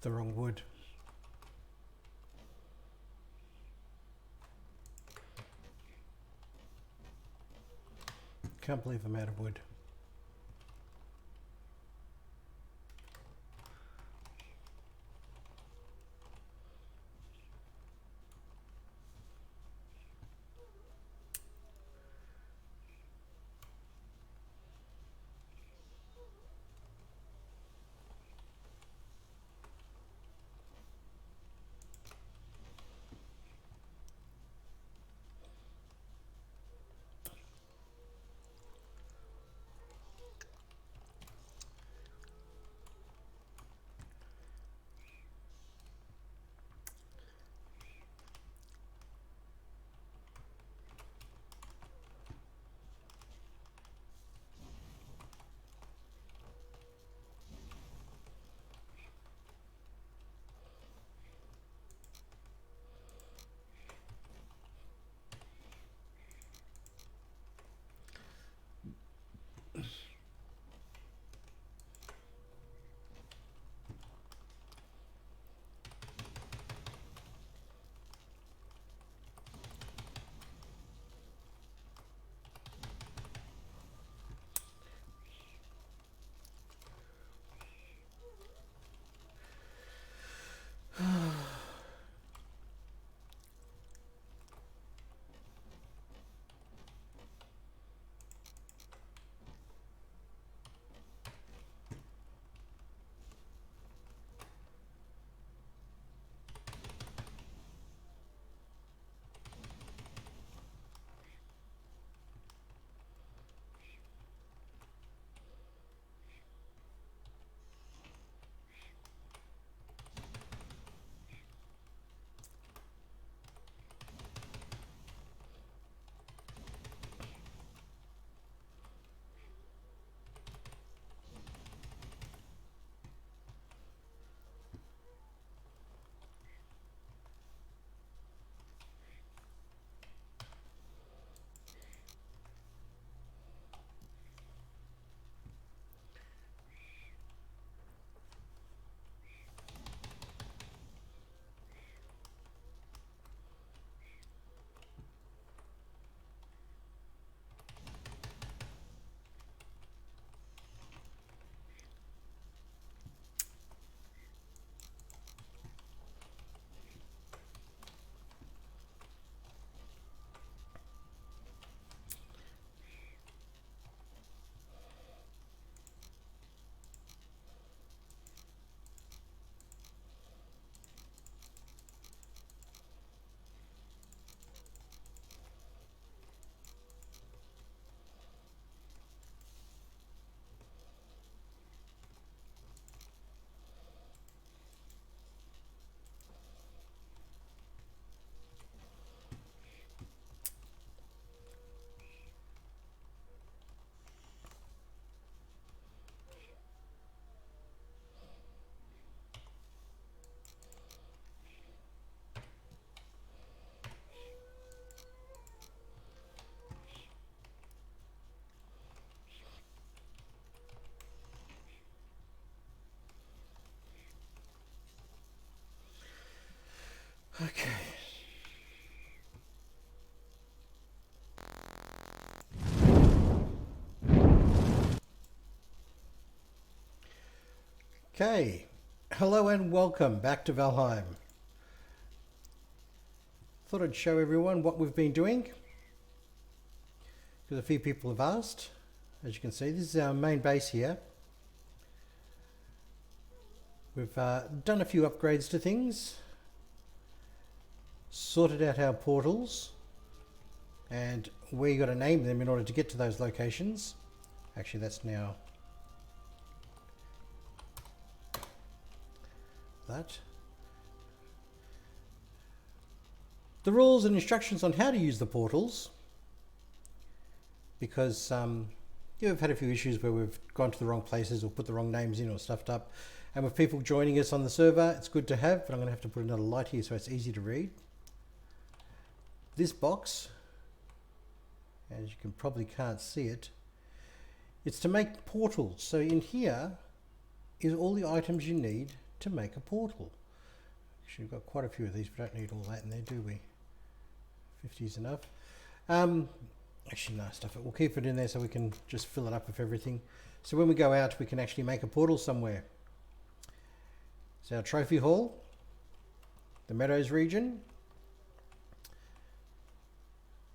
the wrong wood. Can't believe I'm out of wood. Okay. Okay. Hello and welcome back to Valheim. Thought I'd show everyone what we've been doing, because a few people have asked. As you can see, this is our main base here. We've done a few upgrades to things, sorted out our portals, and where you got to name them in order to get to those locations. Actually, that's now that. The rules and instructions on how to use the portals, because we've had a few issues where we've gone to the wrong places or put the wrong names in or stuffed up. And with people joining us on the server, it's good to have, but I'm going to have to put another light here so it's easy to read. This box, as you can probably can't see it, it's to make portals. So in here is all the items you need to make a portal. Actually, we've got quite a few of these. We don't need all that in there, do we? 50 is enough. Actually, no, stuff it. We'll keep it in there so we can just fill it up with everything. So when we go out, we can actually make a portal somewhere. So our trophy hall, the Meadows region.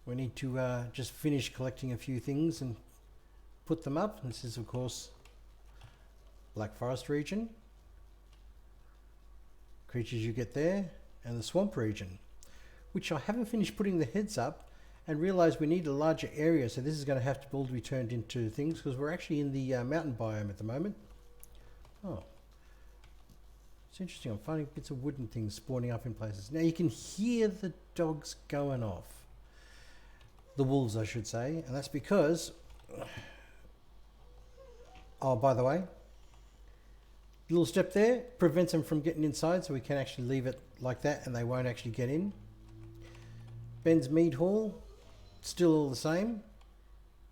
We need to just finish collecting a few things and put them up. This is, of course, Black Forest region. Creatures you get there, and the swamp region, which I haven't finished putting the heads up and realized we need a larger area, so this is going to have to all be turned into things because we're actually in the mountain biome at the moment. Oh, it's interesting. I'm finding bits of wooden things spawning up in places. Now you can hear the dogs going off. The wolves, I should say, and that's because, oh, by the way, little step there prevents them from getting inside, so we can actually leave it like that and they won't actually get in. Ben's Mead Hall, still all the same,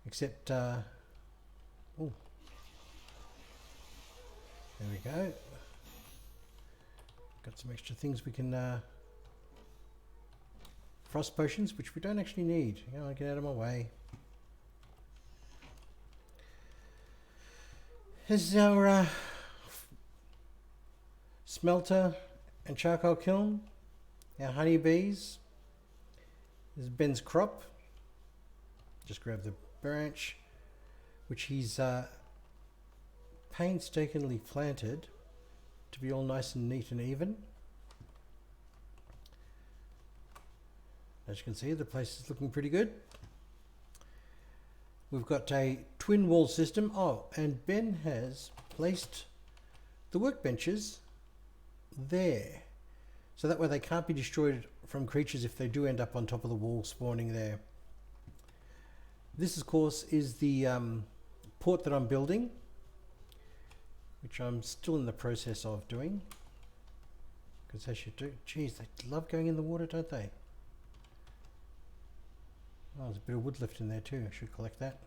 except, oh, there we go. Got some extra things we can, frost potions, which we don't actually need. You know, get out of my way. This is our smelter and charcoal kiln, our honeybees. This is Ben's crop. Just grab the branch, which he's painstakingly planted to be all nice and neat and even. As you can see, the place is looking pretty good. We've got a twin wall system. Oh, and Ben has placed the workbenches there, so that way they can't be destroyed from creatures if they do end up on top of the wall spawning there. This, of course, is the port that I'm building, which I'm still in the process of doing, because they should do. Geez, they love going in the water, don't they? Oh, there's a bit of wood left in there too. I should collect that.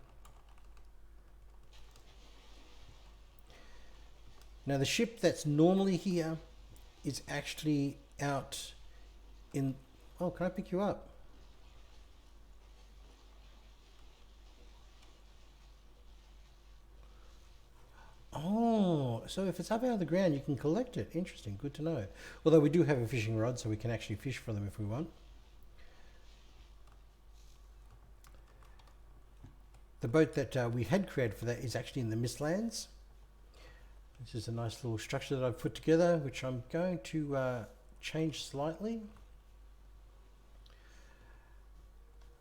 Now the ship that's normally here is actually out in... Oh, can I pick you up? Oh, so if it's up out of the ground, you can collect it. Interesting, good to know. Although we do have a fishing rod, so we can actually fish for them if we want. The boat that we had created for that is actually in the Mistlands. This is a nice little structure that I've put together, which I'm going to change slightly.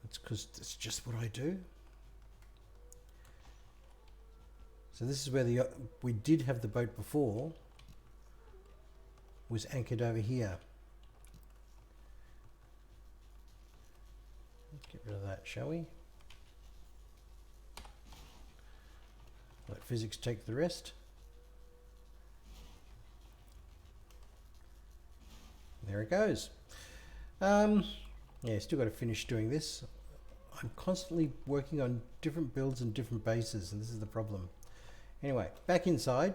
That's because it's just what I do. So this is where we did have the boat before, was anchored over here. Let's get rid of that, shall we? Let physics take the rest. There it goes. Yeah, still got to finish doing this. I'm constantly working on different builds and different bases, and this is the problem. Anyway, back inside.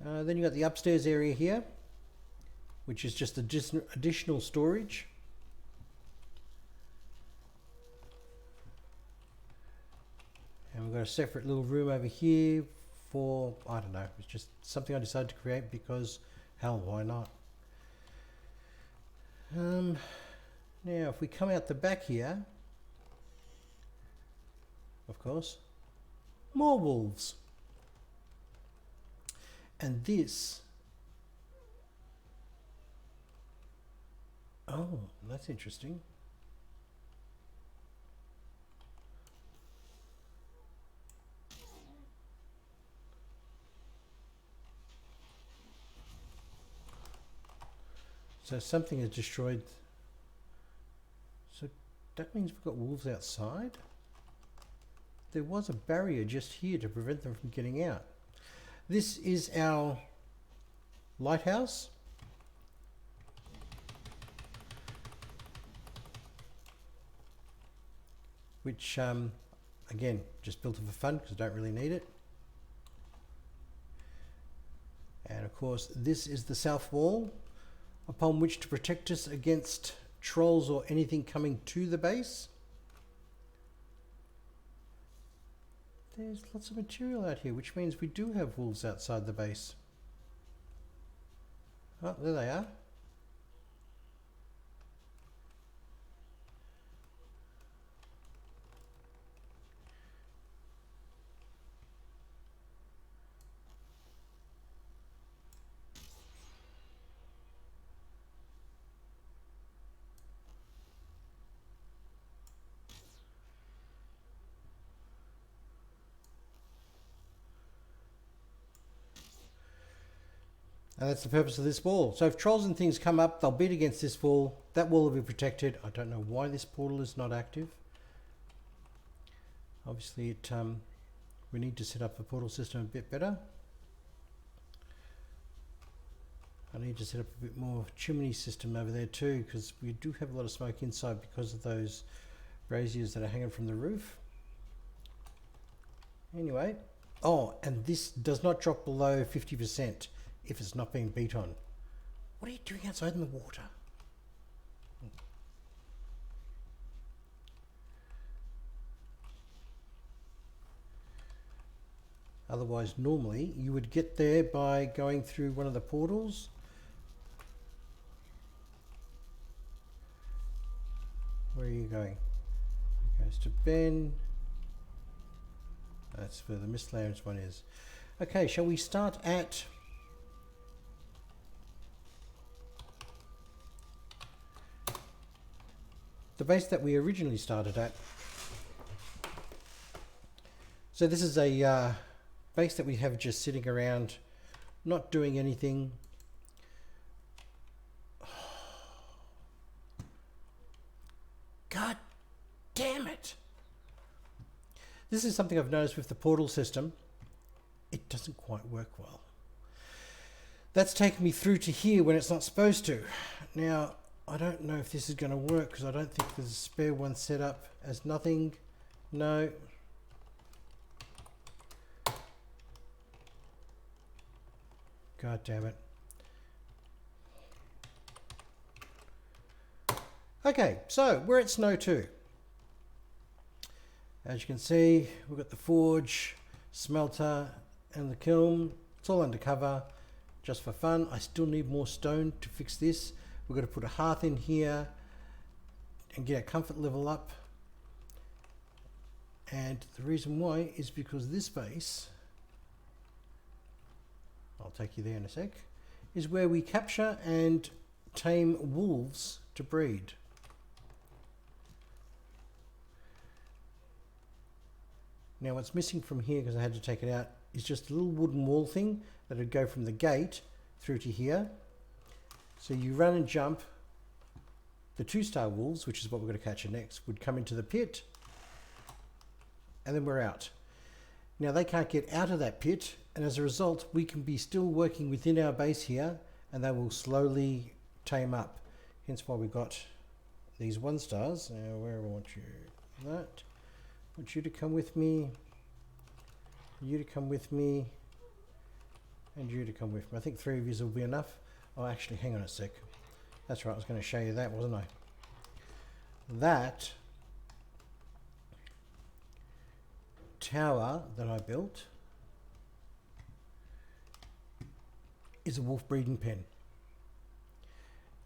Then you got the upstairs area here, which is just additional storage. And we've got a separate little room over here for, I don't know, it's just something I decided to create because, hell, why not? Now, if we come out the back here, of course, more wolves. And this, oh, that's interesting. So something has destroyed. So that means we've got wolves outside. There was a barrier just here to prevent them from getting out. This is our lighthouse. Which, again, just built it for fun because I don't really need it. of course, this is the south wall upon which to protect us against trolls or anything coming to the base. There's lots of material out here, which means we do have wolves outside the base. Oh, there they are. And that's the purpose of this wall. So if trolls and things come up, they'll beat against this wall. That wall will be protected. I don't know why this portal is not active. Obviously, we need to set up the portal system a bit better. I need to set up a bit more chimney system over there too, because we do have a lot of smoke inside because of those braziers that are hanging from the roof. Anyway, oh, and this does not drop below 50%. If it's not being beat on. What are you doing outside in the water? Otherwise, normally, you would get there by going through one of the portals. Where are you going? It goes to Ben. That's where the Mist Lounge one is. Okay, shall we start at... the base that we originally started at. So this is a base that we have just sitting around, not doing anything. God damn it! This is something I've noticed with the portal system. It doesn't quite work well. That's taken me through to here when it's not supposed to. Now, I don't know if this is going to work because I don't think there's a spare one set up as nothing. No. God damn it. Okay, so we're at Snow 2. As you can see, we've got the forge, smelter, and the kiln. It's all undercover, just for fun. I still need more stone to fix this. We've got to put a hearth in here and get our comfort level up. And the reason why is because this base, I'll take you there in a sec, is where we capture and tame wolves to breed. Now what's missing from here, because I had to take it out, is just a little wooden wall thing that would go from the gate through to here. So you run and jump, the 2-star wolves, which is what we're going to catch next, would come into the pit, and then we're out. Now they can't get out of that pit, and as a result we can be still working within our base here, and they will slowly tame up. Hence why we got these 1-stars. Now where I want you, that. I want you to come with me, you to come with me, and you to come with me. I think 3 of you will be enough. Oh, actually, hang on a sec. That's right, I was going to show you that, wasn't I? That tower that I built is a wolf breeding pen.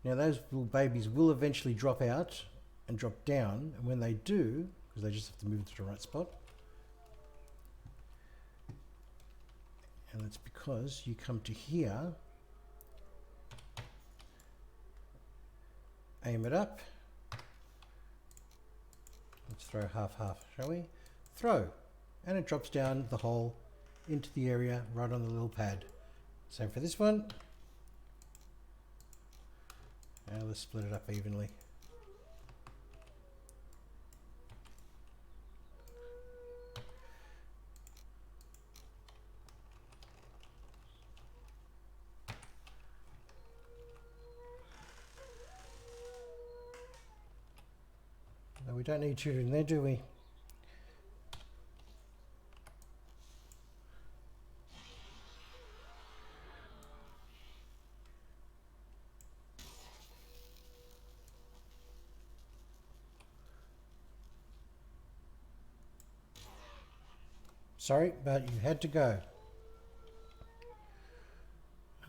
Now, those little babies will eventually drop out and drop down, and when they do, because they just have to move to the right spot, and that's because you come to here, aim it up. Let's throw half, shall we? Throw. And it drops down the hole into the area right on the little pad. Same for this one. Now let's split it up evenly. We don't need children there, do we? Sorry, but you had to go.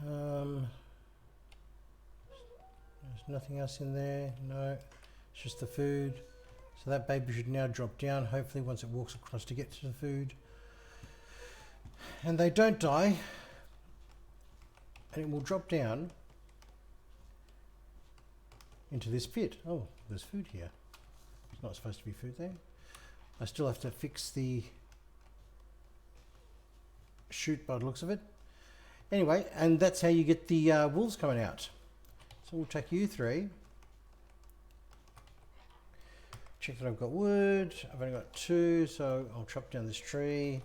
There's nothing else in there. No, it's just the food. So that baby should now drop down, hopefully, once it walks across to get to the food. And they don't die. And it will drop down into this pit. Oh, there's food here. It's not supposed to be food there. I still have to fix the chute by the looks of it. Anyway, and that's how you get the wolves coming out. So we'll take you three. Check that I've got wood. I've only got 2, so I'll chop down this tree.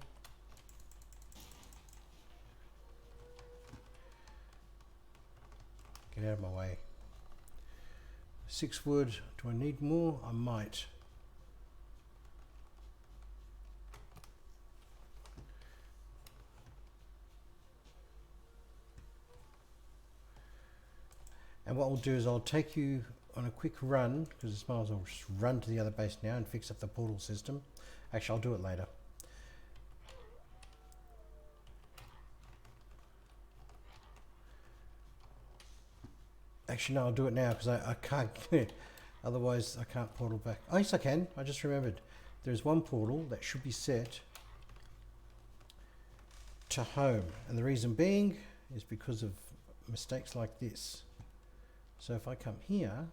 Get out of my way. 6 wood. Do I need more? I might. And what we'll do is I'll take you on a quick run, because it's might as well just run to the other base now and fix up the portal system. Actually, I'll do it later. Actually, no, I'll do it now because I can't. Otherwise, I can't portal back. Oh, yes, I can. I just remembered. There's one portal that should be set to home. And the reason being is because of mistakes like this. So if I come here,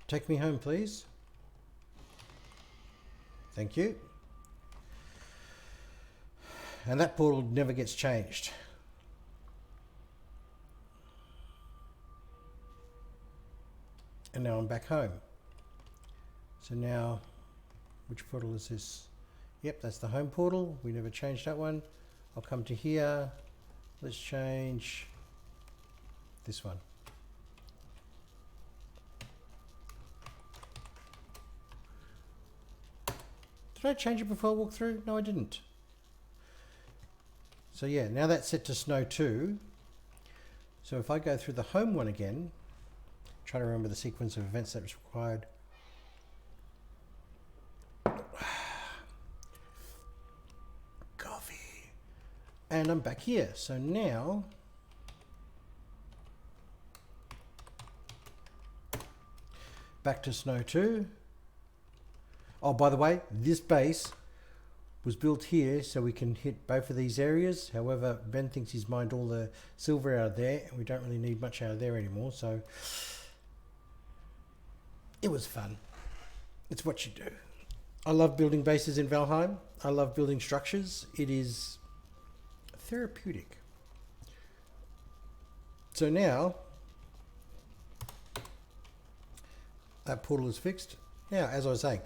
take me home, please. Thank you. And that portal never gets changed. And now I'm back home. So now, which portal is this? Yep, that's the home portal. We never changed that one. I'll come to here. Let's change this one. Did I change it before I walked through? No, I didn't. So yeah, now that's set to snow 2. So if I go through the home one again, try to remember the sequence of events that was required. Coffee. And I'm back here. So now back to snow 2. Oh, by the way, this base was built here so we can hit both of these areas. However, Ben thinks he's mined all the silver out of there, and we don't really need much out of there anymore. So it was fun. It's what you do. I love building bases in Valheim. I love building structures. It is therapeutic. So now that portal is fixed. Now, as I was saying,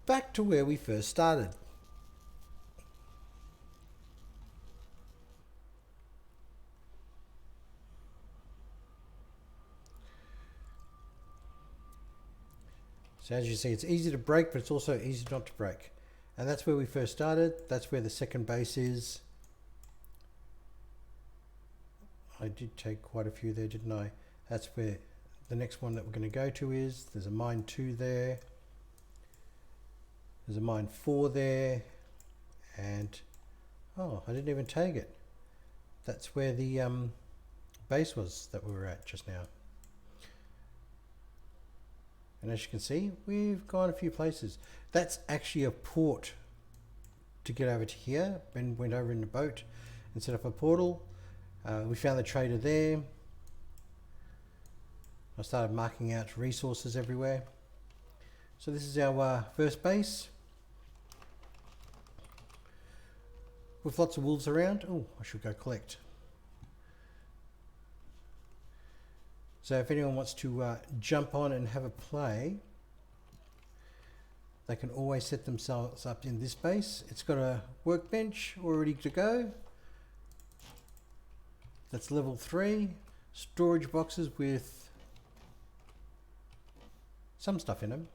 back to where we first started. So as you see, it's easy to break, but it's also easy not to break. And that's where we first started. That's where the second base is. I did take quite a few there, didn't I? That's where the next one that we're going to go to is. There's a mine 2 there. There's a mine 4 there. And, oh, I didn't even tag it. That's where the base was that we were at just now. And as you can see, we've gone a few places. That's actually a port to get over to here. Ben went over in the boat and set up a portal. We found the trader there. I started marking out resources everywhere. So this is our first base. With lots of wolves around. Oh, I should go collect. So if anyone wants to jump on and have a play, they can always set themselves up in this base. It's got a workbench all ready to go. That's level 3. Storage boxes with some stuff in them.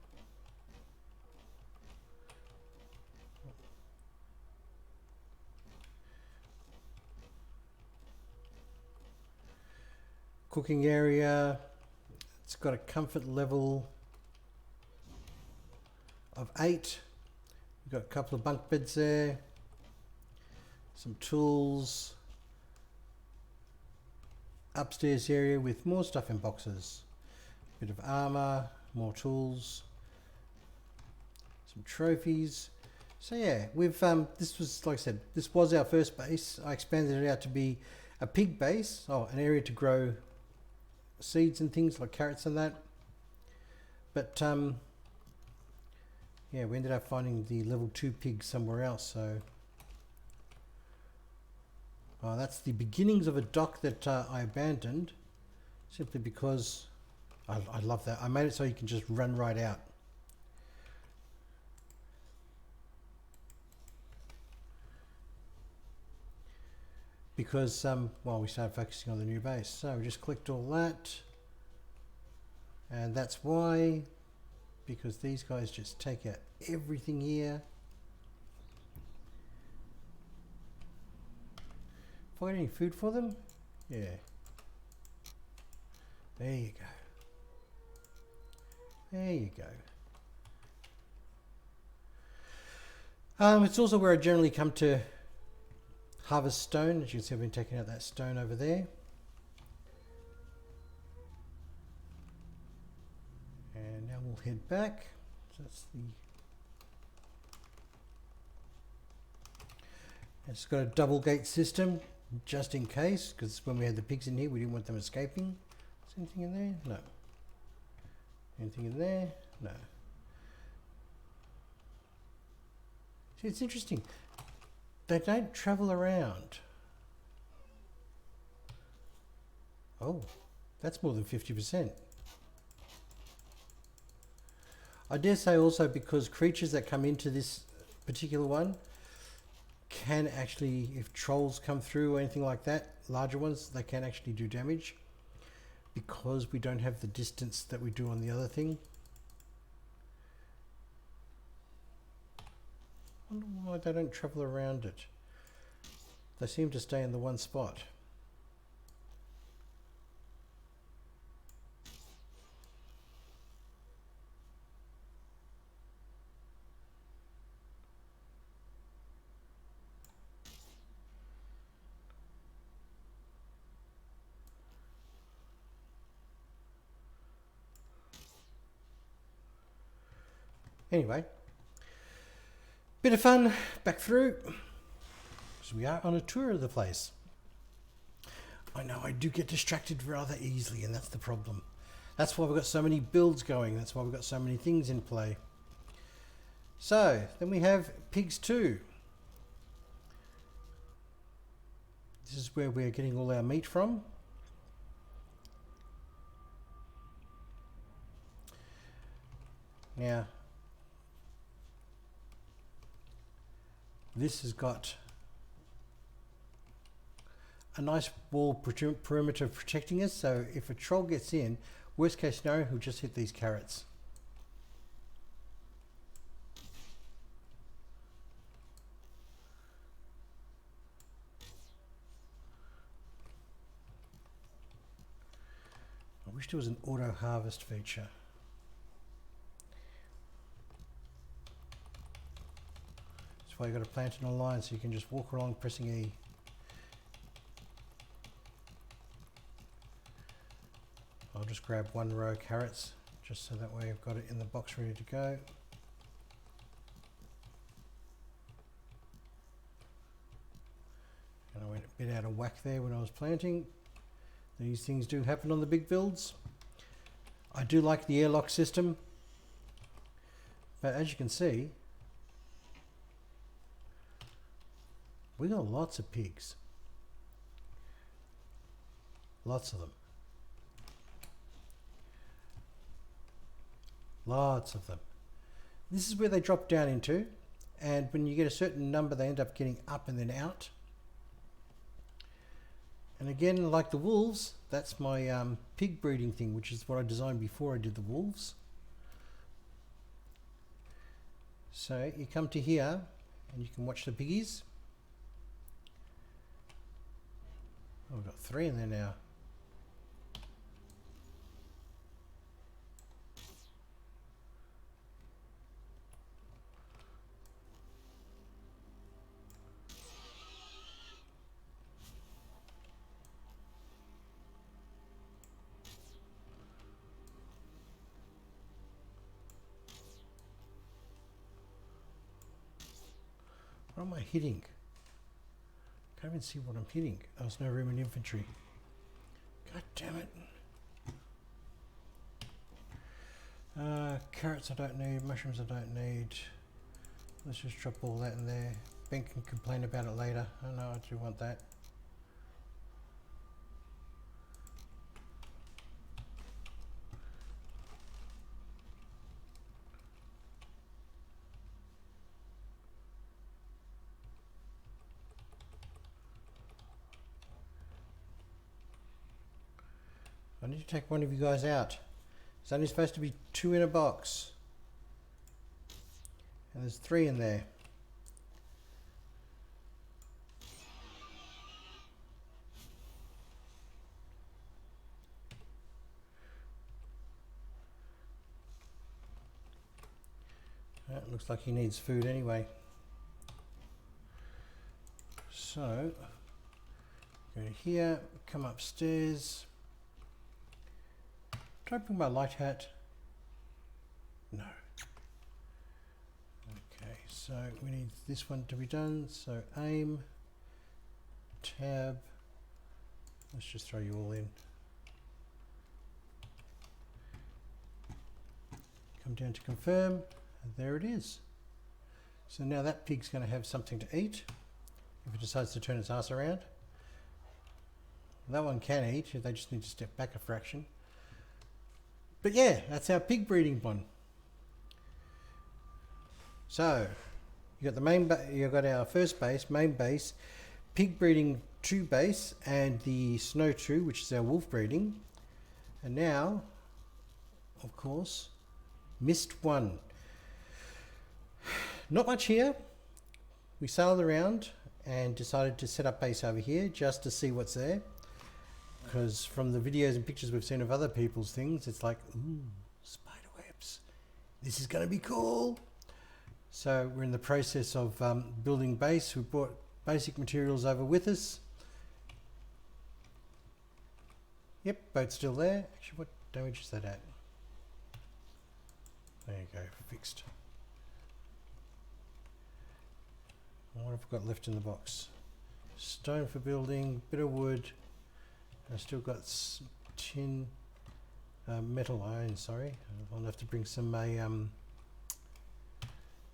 Cooking area. It's got a comfort level of 8. We've got a couple of bunk beds there, some tools, upstairs area with more stuff in boxes, bit of armor, more tools, some trophies. So yeah, we've this was, like I said, this was our first base. I expanded it out to be a pig base, an area to grow seeds and things like carrots and that. But yeah, we ended up finding the level 2 pig somewhere else. So that's the beginnings of a dock that I abandoned simply because I love that. I made it so you can just run right out. Because well, we started focusing on the new base, so we just clicked all that, and that's why, because these guys just take out everything here. If I got any food for them, yeah, there you go, there you go. It's also where I generally come to harvest stone. As you can see, I've been taking out that stone over there. And now we'll head back. So that's the... It's got a double gate system, just in case, because when we had the pigs in here, we didn't want them escaping. Is anything in there? No. Anything in there? No. See, it's interesting. They don't travel around. Oh, that's more than 50%. I dare say also because creatures that come into this particular one can actually, if trolls come through or anything like that, larger ones, they can actually do damage because we don't have the distance that we do on the other thing. I wonder why they don't travel around it. They seem to stay in the one spot. Anyway, bit of fun back through. So we are on a tour of the place. I know I do get distracted rather easily, and that's the problem. That's why we've got so many builds going. That's why we've got so many things in play. So then we have pigs 2. This is where we're getting all our meat from. Now, this has got a nice wall perimeter protecting us, so if a troll gets in, worst case scenario, he'll just hit these carrots. I wish there was an auto harvest feature. That's why you've got to plant in a line so you can just walk along pressing E. I'll just grab 1 row of carrots just so that way I've got it in the box ready to go. And I went a bit out of whack there when I was planting. These things do happen on the big builds. I do like the airlock system, but as you can see, we got lots of pigs. Lots of them. Lots of them. This is where they drop down into, and when you get a certain number, they end up getting up and then out. And again, like the wolves, that's my pig breeding thing, which is what I designed before I did the wolves. So you come to here, and you can watch the piggies. Oh, we've got 3 in there now. What am I hitting? Can't even see what I'm hitting. Oh, there's no room in inventory. God damn it. Carrots I don't need, mushrooms I don't need. Let's just drop all that in there. Ben can complain about it later. Oh no, I do want that. I need to take one of you guys out. There's only supposed to be 2 in a box. And there's 3 in there. That looks like he needs food anyway. So, go to here, come upstairs. Try to bring my light hat. No. Okay, so we need this one to be done. So aim, tab. Let's just throw you all in. Come down to confirm, and there it is. So now that pig's going to have something to eat if it decides to turn its ass around. That one can eat, they just need to step back a fraction. But yeah, that's our pig breeding one. So you got the main, you got our first base, main base, pig breeding 2 base, and the snow 2, which is our wolf breeding. And now, of course, mist 1. Not much here. We sailed around and decided to set up base over here just to see what's there. Because from the videos and pictures we've seen of other people's things, it's like, ooh, spider webs. This is going to be cool. So we're in the process of building base. We brought basic materials over with us. Yep, boat's still there. Actually, what damage is that at? There you go, fixed. What have I got left in the box? Stone for building, bit of wood. I've still got tin, metal iron, sorry. I'll have to bring some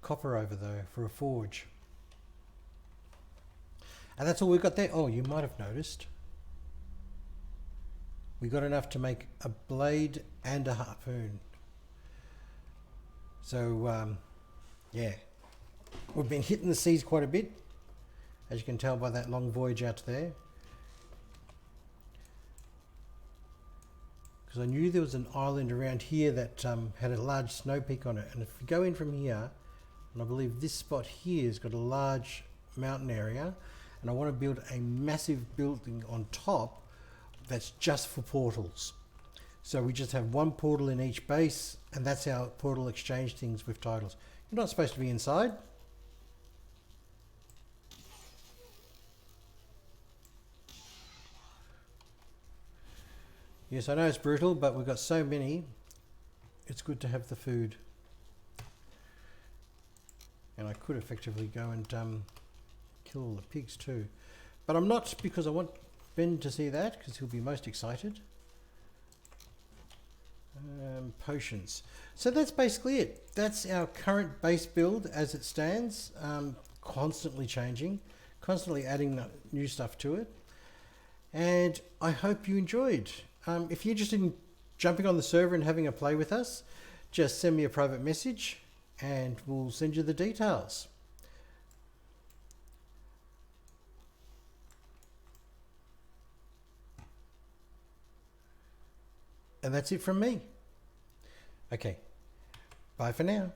copper over though for a forge. And that's all we've got there. Oh, you might have noticed. We got enough to make a blade and a harpoon. So, yeah. We've been hitting the seas quite a bit, as you can tell by that long voyage out there. Because I knew there was an island around here that had a large snow peak on it. And if you go in from here, and I believe this spot here has got a large mountain area, and I want to build a massive building on top that's just for portals. So we just have 1 portal in each base, and that's our portal exchange things with titles. You're not supposed to be inside. Yes, I know it's brutal, but we've got so many. It's good to have the food. And I could effectively go and kill all the pigs too. But I'm not, because I want Ben to see that, because he'll be most excited. Potions. So that's basically it. That's our current base build as it stands. Constantly changing, constantly adding new stuff to it. And I hope you enjoyed. If you're interested in jumping on the server and having a play with us, just send me a private message and we'll send you the details. And that's it from me. Okay, bye for now.